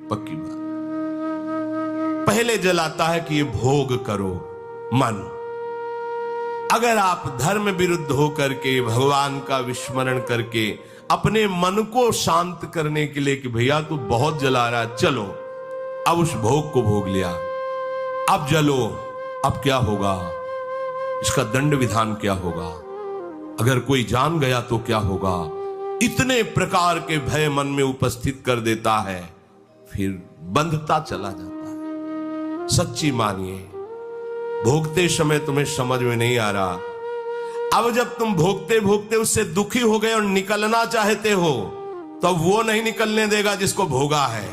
पक्की बात। पहले जलाता है कि ये भोग करो मन। अगर आप धर्म विरुद्ध होकर के भगवान का विस्मरण करके अपने मन को शांत करने के लिए कि भैया तू बहुत जला रहा है, चलो अब उस भोग को भोग लिया, अब जलो, अब क्या होगा, इसका दंड विधान क्या होगा, अगर कोई जान गया तो क्या होगा, इतने प्रकार के भय मन में उपस्थित कर देता है, फिर बंधता चला जाता है। सच्ची मानिए, भोगते समय तुम्हें समझ में नहीं आ रहा, अब जब तुम भोगते भोगते उससे दुखी हो गए और निकलना चाहते हो तो वो नहीं निकलने देगा जिसको भोगा है।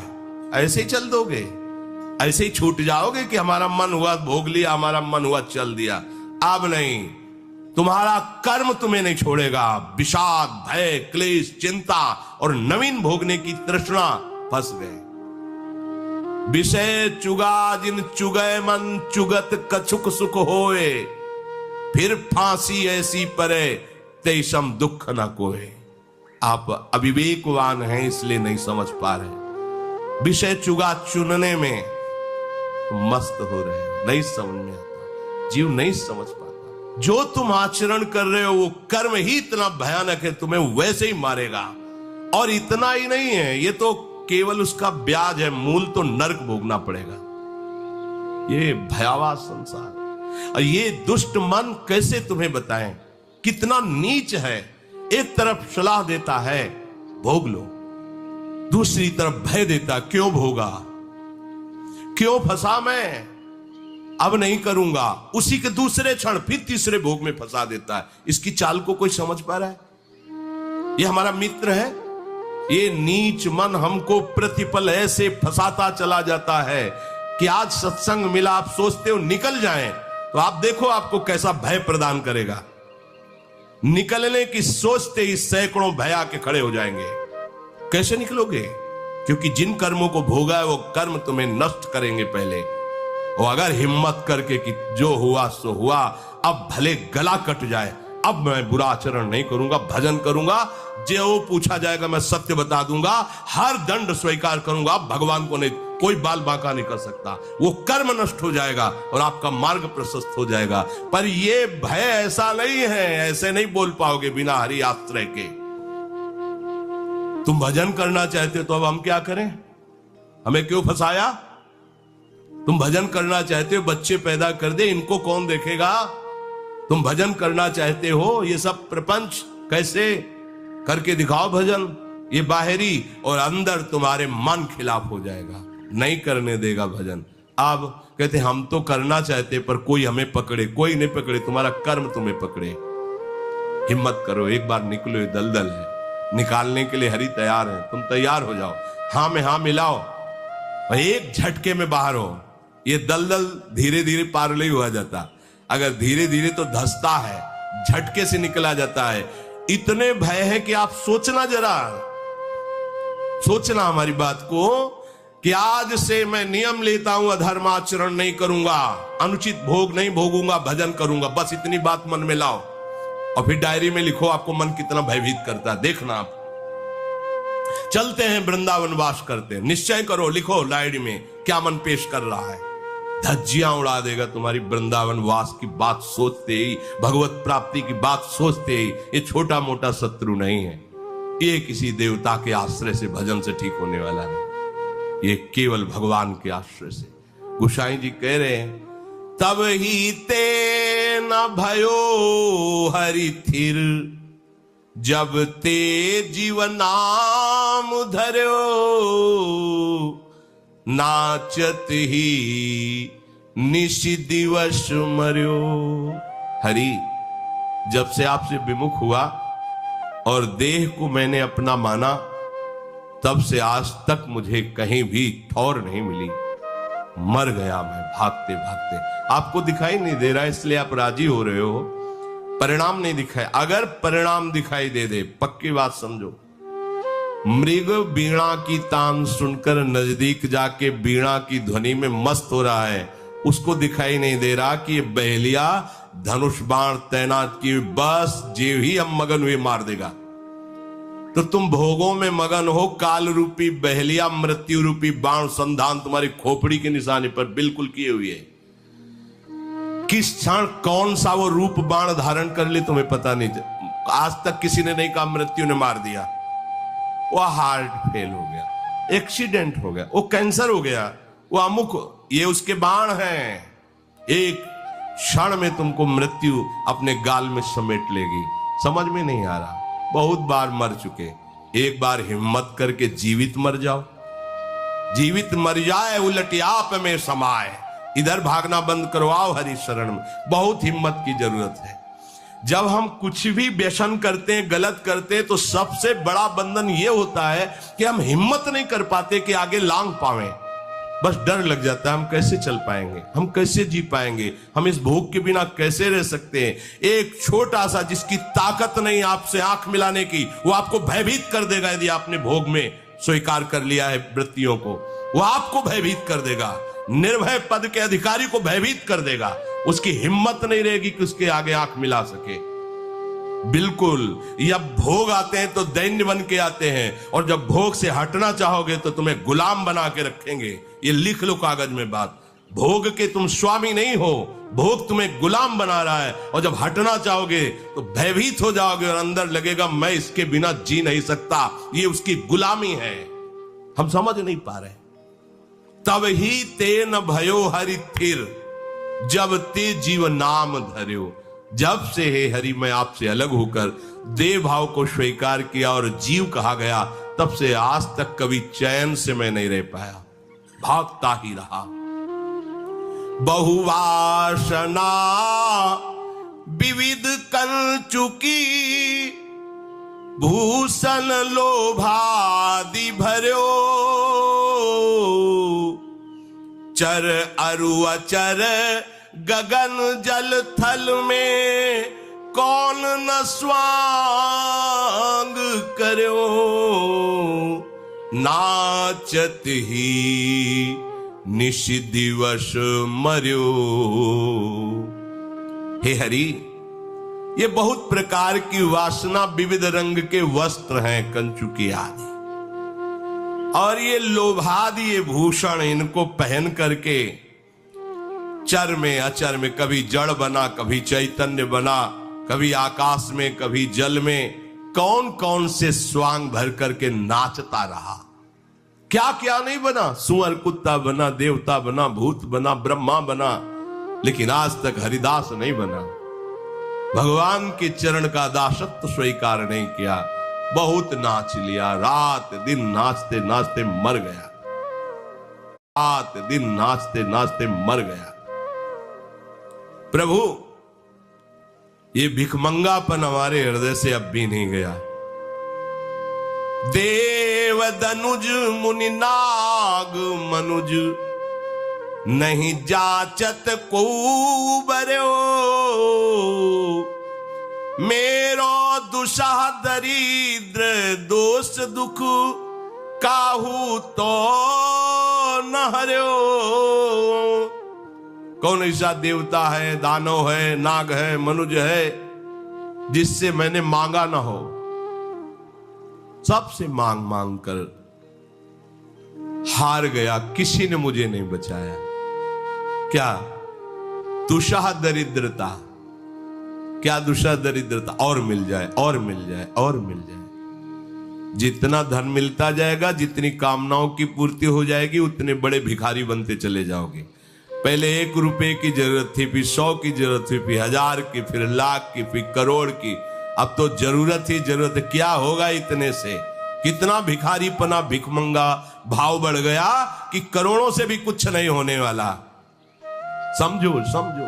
ऐसे ही चल दोगे, ऐसे ही छूट जाओगे कि हमारा मन हुआ भोग लिया, हमारा मन हुआ चल दिया। अब नहीं, तुम्हारा कर्म तुम्हें नहीं छोड़ेगा। विषाद, भय, क्लेश, चिंता और नवीन भोगने की तृष्णा फंस गए। विषय चुगा जिन चुगय मन, चुगत कछुक सुख होए, फिर फांसी ऐसी परे तेषम दुख न कोए। आप अविवेकवान हैं इसलिए नहीं समझ पा रहे। विषय चुगा चुनने में मस्त हो रहे हो, नहीं समझ में आता, जीव नहीं समझ पाता। जो तुम आचरण कर रहे हो वो कर्म ही इतना भयानक है, तुम्हें वैसे ही मारेगा। और इतना ही नहीं है, ये तो केवल उसका ब्याज है, मूल तो नरक भोगना पड़ेगा। ये भयावह संसार। और ये दुष्ट मन कैसे तुम्हें बताएं कितना नीच है। एक तरफ सलाह देता है भोग लो, दूसरी तरफ भय देता, क्यों भोगा, क्यों फंसा मैं, अब नहीं करूंगा। उसी के दूसरे क्षण फिर तीसरे भोग में फंसा देता है। इसकी चाल को कोई समझ पा रहा है? ये हमारा मित्र है। ये नीच मन हमको प्रतिपल ऐसे फंसाता चला जाता है कि आज सत्संग मिला, आप सोचते हो निकल जाएं, तो आप देखो आपको कैसा भय प्रदान करेगा। निकलने की सोचते ही सैकड़ों भय आके खड़े हो जाएंगे। कैसे निकलोगे? क्योंकि जिन कर्मों को भोगा है वो कर्म तुम्हें नष्ट करेंगे पहले। और अगर हिम्मत करके कि जो हुआ सो हुआ, अब भले गला कट जाए, अब मैं बुरा आचरण नहीं करूंगा, भजन करूंगा, जो पूछा जाएगा मैं सत्य बता दूंगा, हर दंड स्वीकार करूंगा, भगवान को नहीं, कोई बाल बांका नहीं कर सकता। वो कर्म नष्ट हो जाएगा और आपका मार्ग प्रशस्त हो जाएगा। पर ये भय ऐसा नहीं है, ऐसे नहीं बोल पाओगे बिना हरि आश्रय के। तुम भजन करना चाहते हो तो अब हम क्या करें? हमें क्यों फंसाया? तुम भजन करना चाहते हो, बच्चे पैदा कर दे, इनको कौन देखेगा? तुम भजन करना चाहते हो, ये सब प्रपंच कैसे करके दिखाओ भजन। ये बाहरी और अंदर तुम्हारे मन खिलाफ हो जाएगा, नहीं करने देगा भजन। अब कहते हम तो करना चाहते पर कोई हमें पकड़े, कोई नहीं पकड़े, तुम्हारा कर्म तुम्हें पकड़े। हिम्मत करो, एक बार निकलो, ये दलदल है, निकालने के लिए हरि तैयार है, तुम तैयार हो जाओ, हाँ में हाँ मिलाओ और एक झटके में बाहर हो। ये दलदल धीरे धीरे पार नहीं हुआ जाता, अगर धीरे धीरे तो धंसता है, झटके से निकला जाता है। इतने भय है कि आप सोचना, जरा सोचना हमारी बात को कि आज से मैं नियम लेता हूं, अधर्माचरण नहीं करूंगा, अनुचित भोग नहीं भोगूंगा, भजन करूंगा। बस इतनी बात मन में लाओ और फिर डायरी में लिखो आपको मन कितना भयभीत करता है। देखना आप चलते हैं वृंदावन वास करते हैं, निश्चय करो, लिखो डायरी में क्या मन पेश कर रहा है। धज्जियां उड़ा देगा तुम्हारी वृंदावन वास की बात सोचते ही, भगवत प्राप्ति की बात सोचते ही। ये छोटा मोटा शत्रु नहीं है, ये किसी देवता के आश्रय से भजन से ठीक होने वाला नहीं, ये केवल भगवान के आश्रय से। गोसाई जी कह रहे हैं तब ही ते न भयो हरि थिर, जब ते जीवन नाम धर्यो, नाचत ही निशि दिवस मर्यो। हरि, जब से आपसे विमुख हुआ और देह को मैंने अपना माना, तब से आज तक मुझे कहीं भी ठौर नहीं मिली। मर गया मैं भागते भागते। आपको दिखाई नहीं दे रहा इसलिए आप राजी हो रहे हो, परिणाम नहीं दिखाई। अगर परिणाम दिखाई दे दे, पक्की बात समझो, मृग बीणा की तान सुनकर नजदीक जाके बीणा की ध्वनि में मस्त हो रहा है, उसको दिखाई नहीं दे रहा कि ये बहलिया धनुष बाण तैनात की, बस जीव ही हम मगन हुए मार देगा। तो तुम भोगों में मगन हो, काल रूपी बहलिया मृत्यु रूपी बाण संधान तुम्हारी खोपड़ी के निशाने पर बिल्कुल किए हुए है। किस क्षण कौन सा वो रूप बाण धारण कर ले तुम्हें पता नहीं। आज तक किसी ने नहीं कहा मृत्यु ने मार दिया। वो हार्ट फेल हो गया, एक्सीडेंट हो गया, वो कैंसर हो गया, वो अमुक, ये उसके बाण हैं। एक क्षण में तुमको मृत्यु अपने गाल में समेट लेगी। समझ में नहीं आ रहा। बहुत बार मर चुके, एक बार हिम्मत करके जीवित मर जाओ। जीवित मर जाए उलट आप में समाए, इधर भागना बंद करवाओ हरि शरण में। बहुत हिम्मत की जरूरत है। जब हम कुछ भी व्यसन करते हैं, गलत करते हैं, तो सबसे बड़ा बंधन यह होता है कि हम हिम्मत नहीं कर पाते कि आगे लांग पावें। बस डर लग जाता है, हम कैसे चल पाएंगे, हम कैसे जी पाएंगे, हम इस भोग के बिना कैसे रह सकते हैं। एक छोटा सा जिसकी ताकत नहीं आपसे आंख मिलाने की, वो आपको भयभीत कर देगा। यदि आपने भोग में स्वीकार कर लिया है वृत्तियों को, वो आपको भयभीत कर देगा। निर्भय पद के अधिकारी को भयभीत कर देगा। उसकी हिम्मत नहीं रहेगी कि उसके आगे आंख मिला सके। बिल्कुल, जब भोग आते हैं तो दैन्य बन के आते हैं, और जब भोग से हटना चाहोगे तो तुम्हें गुलाम बना के रखेंगे। ये लिख लो कागज में बात। भोग के तुम स्वामी नहीं हो, भोग तुम्हें गुलाम बना रहा है। और जब हटना चाहोगे तो भयभीत हो जाओगे और अंदर लगेगा मैं इसके बिना जी नहीं सकता। ये उसकी गुलामी है। हम समझ नहीं पा रहे। तब ही ते न भयो हरि थिर, जब ते जीव नाम धर्यो। जब से हे हरि मैं आपसे अलग होकर देव भाव को स्वीकार किया और जीव कहा गया, तब से आज तक कभी चैन से मैं नहीं रह पाया, भागता ही रहा। बहुवासना विविध कंचुकी, भूषण लोभादि भर्यो। चर अरु अचर गगन जल थल में, कौन न स्वांग कर्यो। नाचत ही निश दिवस मर्यो। हे हरि, ये बहुत प्रकार की वासना, विविध रंग के वस्त्र हैं, कंचुकी आदि, और ये लोभादि ये भूषण, इनको पहन करके चर में अचर में, कभी जड़ बना, कभी चैतन्य बना, कभी आकाश में, कभी जल में, कौन कौन से स्वांग भर करके नाचता रहा। क्या क्या नहीं बना, सुअर कुत्ता बना, देवता बना, भूत बना, ब्रह्मा बना, लेकिन आज तक हरिदास नहीं बना। भगवान के चरण का दासत्व स्वीकार नहीं किया। बहुत नाच लिया, रात दिन नाचते नाचते मर गया। रात दिन नाचते नाचते मर गया। प्रभु, ये भिखमंगापन हमारे हृदय से अब भी नहीं गया। देव दनुज मुनि नाग मनुज, नहीं जाचत को बर्यो। मेरो दुषा दरिद्र दोष दुख, काहू तो न हर्यो। कौन ऐसा देवता है, दानव है, नाग है, मनुज है, जिससे मैंने मांगा ना हो। सबसे मांग मांग कर हार गया, किसी ने मुझे नहीं बचाया। क्या दुषा दरिद्रता, क्या दुषा दरिद्रता, और मिल जाए, और मिल जाए, और मिल जाए। जितना धन मिलता जाएगा, जितनी कामनाओं की पूर्ति हो जाएगी, उतने बड़े भिखारी बनते चले जाओगे। पहले 1 रुपए की जरूरत थी, फिर 100 की जरूरत थी, फिर 1000 की, फिर लाख की, फिर करोड़ की। अब तो जरूरत ही जरूरत है। क्या होगा इतने से? कितना भिखारीपना, भिखमंगा भाव बढ़ गया कि करोड़ों से भी कुछ नहीं होने वाला। समझो समझो,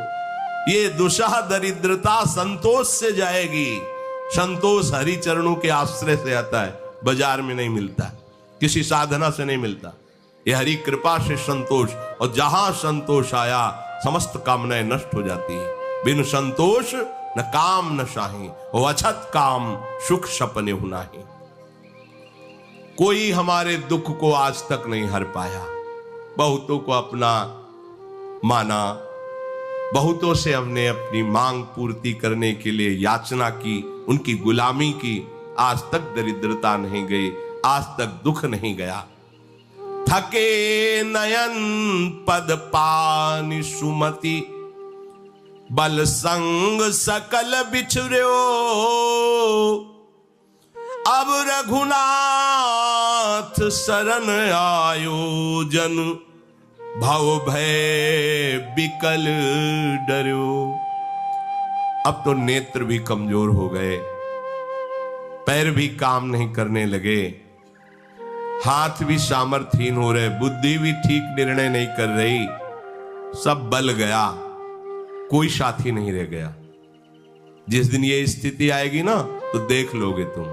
ये दुषा दरिद्रता संतोष से जाएगी। संतोष हरि चरणों के आश्रय से आता है, बाजार में नहीं मिलता, किसी साधना से नहीं मिलता। ये हरि कृपा से संतोष, और जहां संतोष आया समस्त कामनाएं नष्ट हो जाती है। बिन संतोष न काम न शाही, वो अछत काम सुख सपने होना ही। कोई हमारे दुख को आज तक नहीं हर पाया। बहुतों को अपना माना, बहुतों से हमने अपनी मांग पूर्ति करने के लिए याचना की, उनकी गुलामी की, आज तक दरिद्रता नहीं गई, आज तक दुख नहीं गया। थके नयन पद पानि सुमति, बल संग सकल बिछुर्यो। अब रघुनाथ शरण आयो जन, भव भय बिकल डर्यो। अब तो नेत्र भी कमजोर हो गए, पैर भी काम नहीं करने लगे, हाथ भी सामर्थ्यहीन हो रहे, बुद्धि भी ठीक निर्णय नहीं कर रही, सब बल गया, कोई साथी नहीं रह गया। जिस दिन ये स्थिति आएगी ना तो देख लोगे तुम,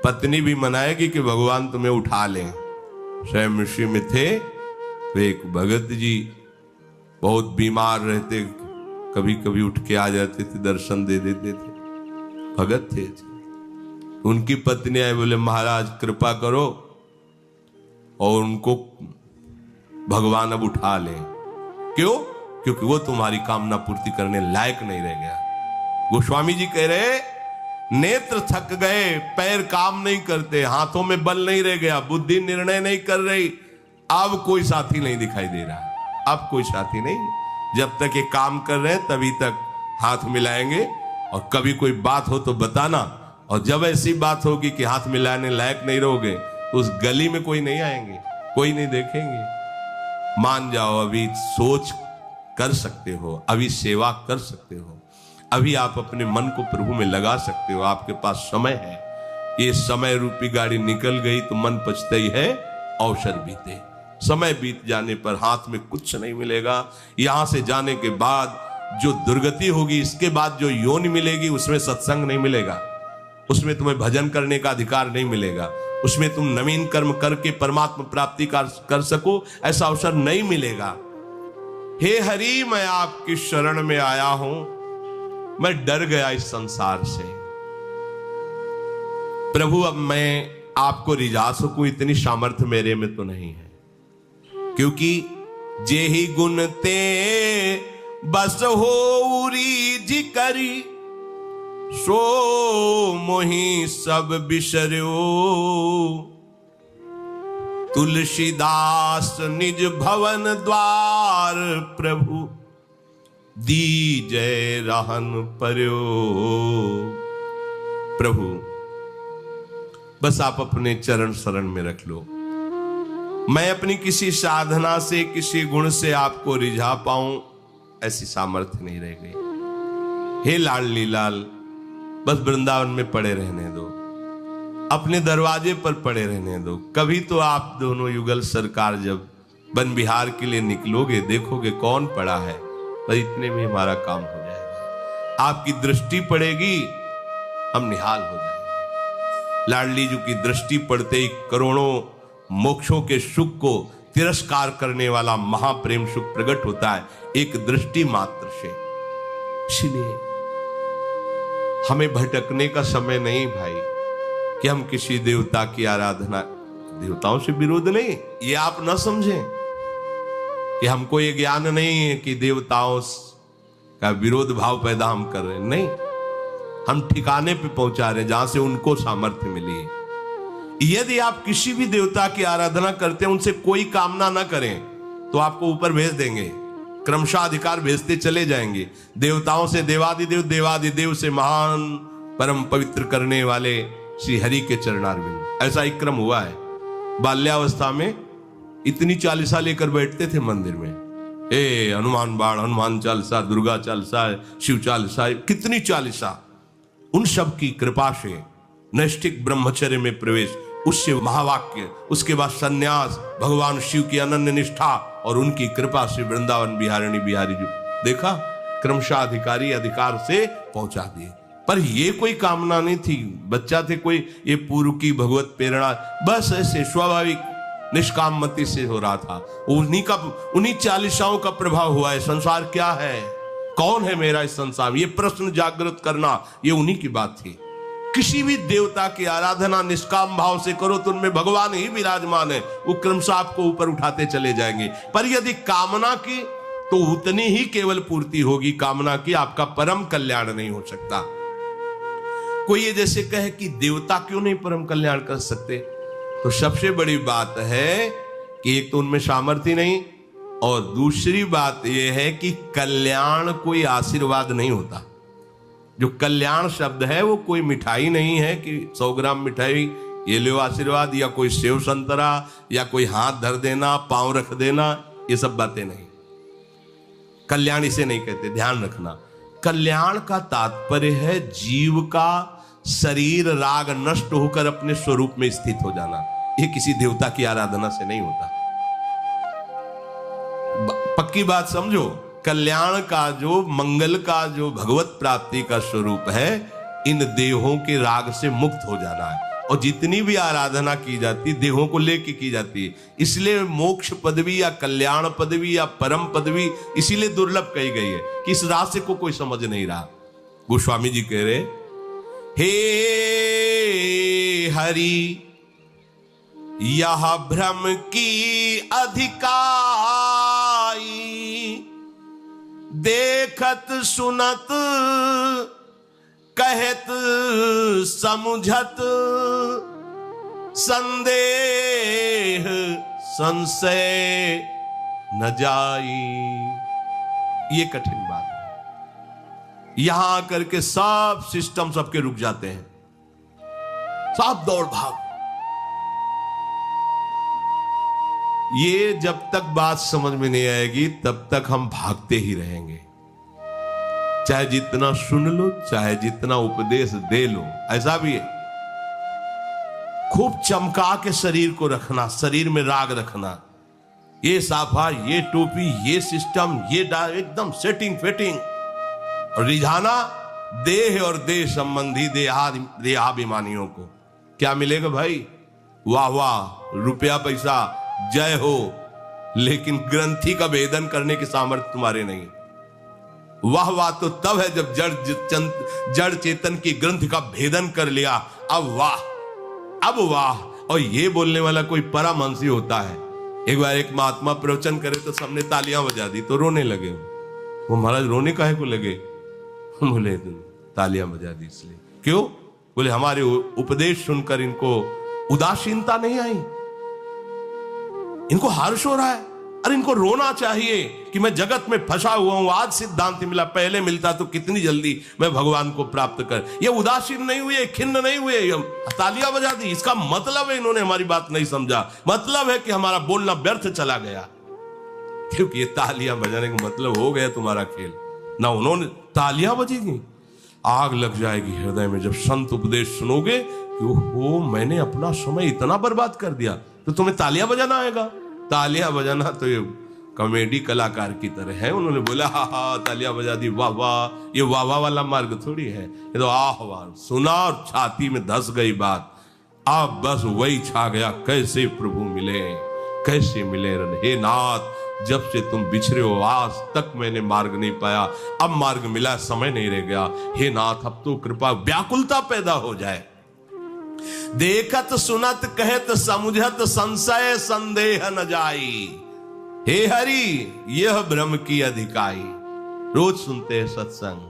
पत्नी भी मनाएगी कि भगवान तुम्हें उठा लें। स्वयं ऋषि में थे वे एक भगत जी, बहुत बीमार रहते, कभी कभी उठ के आ जाते थे, दर्शन दे देते थे, भगत थे। उनकी पत्नी आए, बोले महाराज कृपा करो और उनको भगवान अब उठा ले। क्यों? क्योंकि वो तुम्हारी कामना पूर्ति करने लायक नहीं रह गया। गोस्वामी जी कह रहे नेत्र थक गए, पैर काम नहीं करते, हाथों में बल नहीं रह गया, बुद्धि निर्णय नहीं कर रही, अब कोई साथी नहीं दिखाई दे रहा, अब कोई साथी नहीं। जब तक ये काम कर रहे हैं तभी तक हाथ मिलाएंगे, और कभी कोई बात हो तो बताना, और जब ऐसी बात होगी कि हाथ मिलाने लायक नहीं रहोगे तो उस गली में कोई नहीं आएंगे, कोई नहीं देखेंगे। मान जाओ, अभी सोच कर सकते हो, अभी सेवा कर सकते हो, अभी आप अपने मन को प्रभु में लगा सकते हो, आपके पास समय है। ये समय रूपी गाड़ी निकल गई तो मन पछता ही है, अवसर बीते। समय बीत जाने पर हाथ में कुछ नहीं मिलेगा। यहां से जाने के बाद जो दुर्गति होगी, इसके बाद जो योनि मिलेगी, उसमें सत्संग नहीं मिलेगा, उसमें तुम्हें भजन करने का अधिकार नहीं मिलेगा, उसमें तुम नवीन कर्म करके परमात्मा प्राप्ति कर सको, ऐसा अवसर नहीं मिलेगा। हे हरि, मैं आपकी शरण में आया हूं, मैं डर गया इस संसार से। प्रभु अब मैं आपको रिझा सकूं इतनी सामर्थ्य मेरे में तो नहीं है, क्योंकि जे ही गुण ते बस हो जी करी, सो मोहि सब बिसर्यो। तुलसीदास निज भवन द्वार, प्रभु दीजय रहन पर्यो। प्रभु बस आप अपने चरण शरण में रख लो, मैं अपनी किसी साधना से, किसी गुण से आपको रिझा पाऊं ऐसी सामर्थ्य नहीं रह गई। हे लाडली लाल, बस वृंदावन में पड़े रहने दो, अपने दरवाजे पर पड़े रहने दो। कभी तो आप दोनों युगल सरकार जब वन विहार के लिए निकलोगे, देखोगे कौन पड़ा है, पर इतने में हमारा काम हो जाएगा। आपकी दृष्टि पड़ेगी, हम निहाल हो जाएंगे। लाडली जी की दृष्टि पड़ते ही करोड़ों मोक्षों के सुख को तिरस्कार करने वाला महाप्रेम सुख प्रकट होता है एक दृष्टि मात्र से। इसलिए हमें भटकने का समय नहीं भाई, कि हम किसी देवता की आराधना, देवताओं से विरोध नहीं, ये आप न समझें कि हमको ये ज्ञान नहीं है कि देवताओं का विरोध भाव पैदा हम कर रहे हैं, नहीं, हम ठिकाने पे पहुंचा रहे हैं जहां से उनको सामर्थ्य मिली है। यदि आप किसी भी देवता की आराधना करते हैं, उनसे कोई कामना ना करें, तो आपको ऊपर भेज देंगे, क्रमशः अधिकार भेजते चले जाएंगे। देवताओं से देवादिदेव, देवादिदेव से महान परम पवित्र करने वाले श्री हरि के चरणारविंद। ऐसा एक क्रम हुआ है। बाल्यावस्था में इतनी चालीसा लेकर बैठते थे मंदिर में, हनुमान बाण, हनुमान चालीसा, दुर्गा चालीसा, शिव चालीसा, कितनी चालीसा। उन सब की कृपा से नैष्ठिक ब्रह्मचर्य में प्रवेश, उससे महावाक्य, उसके बाद सन्यास, भगवान शिव की अनन्य निष्ठा और उनकी कृपा से वृंदावन बिहारिणी बिहारी जी देखा, क्रमशः अधिकारी अधिकार से पहुंचा दिए। पर ये कोई कामना नहीं थी, बच्चा थे कोई, ये पूर्व की भगवत प्रेरणा, बस ऐसे स्वाभाविक निष्काम मति से हो रहा था। उन्हीं चालीसाओं का प्रभाव हुआ है। संसार क्या है, कौन है मेरा इस संसार, ये प्रश्न जागृत करना, ये उन्हीं की बात थी। किसी भी देवता की आराधना निष्काम भाव से करो तो उनमें भगवान ही विराजमान है, वो क्रमशः आपको ऊपर उठाते चले जाएंगे। पर यदि कामना की तो उतनी ही केवल पूर्ति होगी, कामना की आपका परम कल्याण नहीं हो सकता। कोई ये जैसे कहे कि देवता क्यों नहीं परम कल्याण कर सकते, तो सबसे बड़ी बात है कि एक तो उनमें सामर्थ्य नहीं, और दूसरी बात यह है कि कल्याण कोई आशीर्वाद नहीं होता। जो कल्याण शब्द है वो कोई मिठाई नहीं है कि 100 ग्राम मिठाई ये लो आशीर्वाद, या कोई सेव संतरा, या कोई हाथ धर देना, पांव रख देना, ये सब बातें नहीं। कल्याण इसे नहीं कहते, ध्यान रखना। कल्याण का तात्पर्य है जीव का शरीर राग नष्ट होकर अपने स्वरूप में स्थित हो जाना। ये किसी देवता की आराधना से नहीं होता। पक्की बात समझो, कल्याण का जो मंगल का जो भगवत प्राप्ति का स्वरूप है, इन देहों के राग से मुक्त हो जाना है। और जितनी भी आराधना की जाती देहों को लेके की जाती है, इसलिए मोक्ष पदवी या कल्याण पदवी या परम पदवी इसीलिए दुर्लभ कही गई है कि इस रहस्य को कोई समझ नहीं रहा। गोस्वामी जी कह रहे, हे हरि यह भ्रम की अधिकाई, देखत सुनत कहत समुझत, संदेह संशय न जाई। ये कठिन बात है। यहां आकर के सब सिस्टम सबके रुक जाते हैं, सब दौड़ भाग। ये जब तक बात समझ में नहीं आएगी तब तक हम भागते ही रहेंगे। चाहे जितना सुन लो, चाहे जितना उपदेश दे लो, ऐसा भी है। खूब चमका के शरीर को रखना, शरीर में राग रखना, ये साफा, ये टोपी, ये सिस्टम, ये एकदम सेटिंग फिटिंग, और रिझाना देह और देह संबंधी देहाभिमानियों को। क्या मिलेगा भाई? वाह वाह, रुपया पैसा, जय हो, लेकिन ग्रंथि का भेदन करने की सामर्थ्य तुम्हारे नहीं। वाह वाह तो तब है जब जड़ चेतन की ग्रंथ का भेदन कर लिया। अब वाह, अब वाह। और ये बोलने वाला कोई परमहंसी होता है। एक बार एक महात्मा प्रवचन करे तो सबने तालियां बजा दी, तो रोने लगे। वो महाराज रोने काहे को लगे? बोले तालियां बजा दी इसलिए। क्यों? बोले हमारे उपदेश सुनकर इनको उदासीनता नहीं आई, इनको हर्ष हो रहा है। अरे इनको रोना चाहिए कि मैं जगत में फंसा हुआ हूं, आज सिद्धांत मिला, पहले मिलता तो कितनी जल्दी मैं भगवान को प्राप्त कर। ये उदासीन नहीं हुए, खिन्न नहीं हुए, तालियां बजा दी। इसका मतलब है इन्होंने हमारी बात नहीं समझा, मतलब है कि हमारा बोलना व्यर्थ चला गया। क्योंकि ये तालियां बजाने का मतलब हो गया तुम्हारा खेल ना। उन्होंने तालियां बजेगी, आग लग जाएगी हृदय में जब संत उपदेश सुनोगे कि ओहो मैंने अपना समय इतना बर्बाद कर दिया, तो तुम्हें तालियां बजाना आएगा। तालियां बजाना तो ये कॉमेडी कलाकार की तरह है। उन्होंने बोला हा हा तालियां बजा दी, वाह वाह। ये वाह वाह वाला मार्ग थोड़ी है, ये तो आह वाह। सुना और छाती में धस गई बात। अब बस वही छा गया, कैसे प्रभु मिले, कैसे मिले। हे नाथ, जब से तुम बिछड़े हो आज तक मैंने मार्ग नहीं पाया, अब मार्ग मिला, समय नहीं रह गया। हे नाथ, अब तो कृपा, व्याकुलता पैदा हो जाए। देखत सुनत कहत समुझत, संशय संदेह न जाई। हे हरि यह ब्रह्म की अधिकाई। रोज सुनते हैं सत्संग,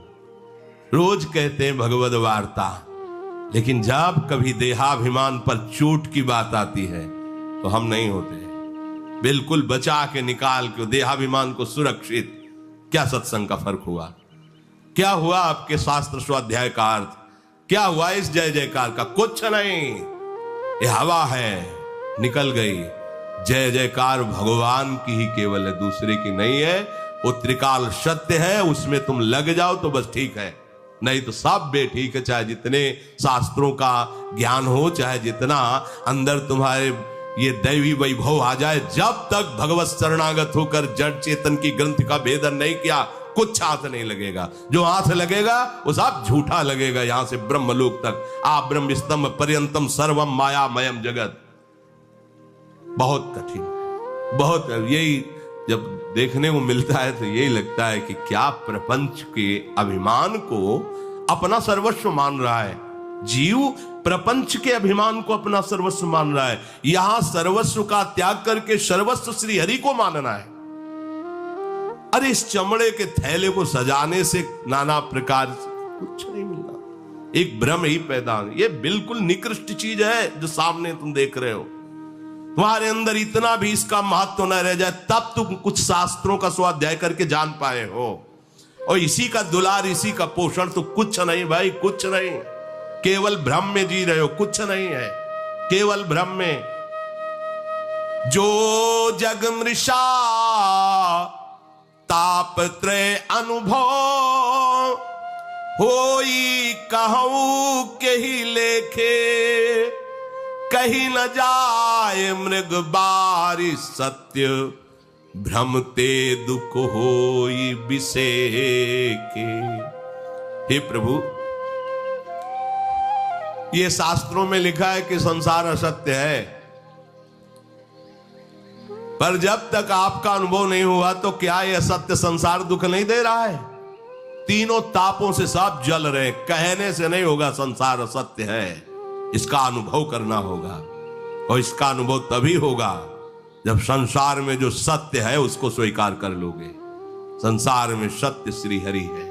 रोज कहते हैं भगवद वार्ता, लेकिन जब कभी देहाभिमान पर चोट की बात आती है तो हम नहीं होते। बिल्कुल बचा के निकाल के देहाभिमान को सुरक्षित। क्या सत्संग का फर्क हुआ? क्या हुआ आपके शास्त्र स्वाध्याय का अर्थ? क्या हुआ इस जय जयकार का? कुछ नहीं, ये हवा है, निकल गई। जय जयकार भगवान की ही केवल है, दूसरे की नहीं है। वो त्रिकाल सत्य है, उसमें तुम लग जाओ तो बस ठीक है, नहीं तो सब बेठीक है। चाहे जितने शास्त्रों का ज्ञान हो, चाहे जितना अंदर तुम्हारे ये दैवी वैभव आ जाए, जब तक भगवत शरणागत होकर जड़ चेतन की ग्रंथ का भेदन नहीं किया, कुछ हाथ नहीं लगेगा। जो हाथ लगेगा वो सब झूठा लगेगा। यहां से ब्रह्मलोक तक आ ब्रह्म स्तंभ पर्यंतम सर्वम मायामयम जगत। बहुत कठिन, बहुत। यही जब देखने को मिलता है तो यही लगता है कि क्या प्रपंच के अभिमान को अपना सर्वस्व मान रहा है जीव। प्रपंच के अभिमान को अपना सर्वस्व मान रहा है। यहां सर्वस्व का त्याग करके सर्वस्व श्री हरि को मानना है। अरे इस चमड़े के थैले को सजाने से नाना प्रकार से कुछ नहीं मिलना। एक भ्रम ही पैदा। ये बिल्कुल निकृष्ट चीज है जो सामने तुम देख रहे हो। तुम्हारे अंदर इतना भी इसका महत्व न रह जाए तब तुम कुछ शास्त्रों का स्वाध्याय करके जान पाए हो। और इसी का दुलार, इसी का पोषण तो कुछ नहीं भाई, कुछ नहीं। केवल भ्रम में जी रहे हो, कुछ नहीं है, केवल भ्रम में। जो जग मृषा ताप त्रय अनुभव, होई कहूं के ही लेखे, कहीं न जाए मृग बारी सत्य, भ्रमते दुख होई बिसेके। हे प्रभु, ये शास्त्रों में लिखा है कि संसार असत्य है, पर जब तक आपका अनुभव नहीं हुआ तो क्या यह सत्य संसार दुख नहीं दे रहा है? तीनों तापों से सब जल रहे। कहने से नहीं होगा संसार असत्य है, इसका अनुभव करना होगा। और इसका अनुभव तभी होगा जब संसार में जो सत्य है उसको स्वीकार कर लोगे। संसार में सत्य श्री हरि है।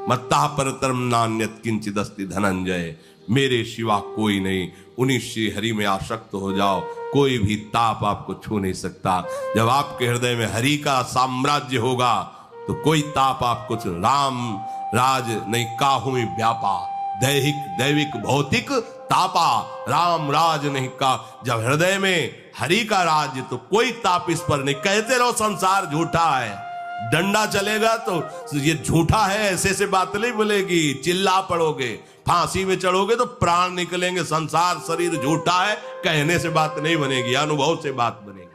मत्ता परतरम नान्यत किंचित् अस्ति धनंजय, मेरे सिवा कोई नहीं। उन्हीं श्री हरि में आसक्त हो जाओ, कोई भी ताप आपको छू नहीं सकता। जब आपके हृदय में हरि का साम्राज्य होगा तो कोई ताप आपको राम राज नहीं काहू व्यापा, दैहिक दैविक भौतिक तापा, राम राज नहीं का। जब हृदय में हरि का राज्य तो कोई ताप इस पर नहीं। कहते रहो संसार झूठा है, डंडा चलेगा तो ये झूठा है ऐसे से बात नहीं बोलेगी, चिल्ला पड़ोगे, फांसी में चढ़ोगे तो प्राण निकलेंगे। संसार शरीर झूठा है कहने से बात नहीं बनेगी, अनुभव से बात बनेगी।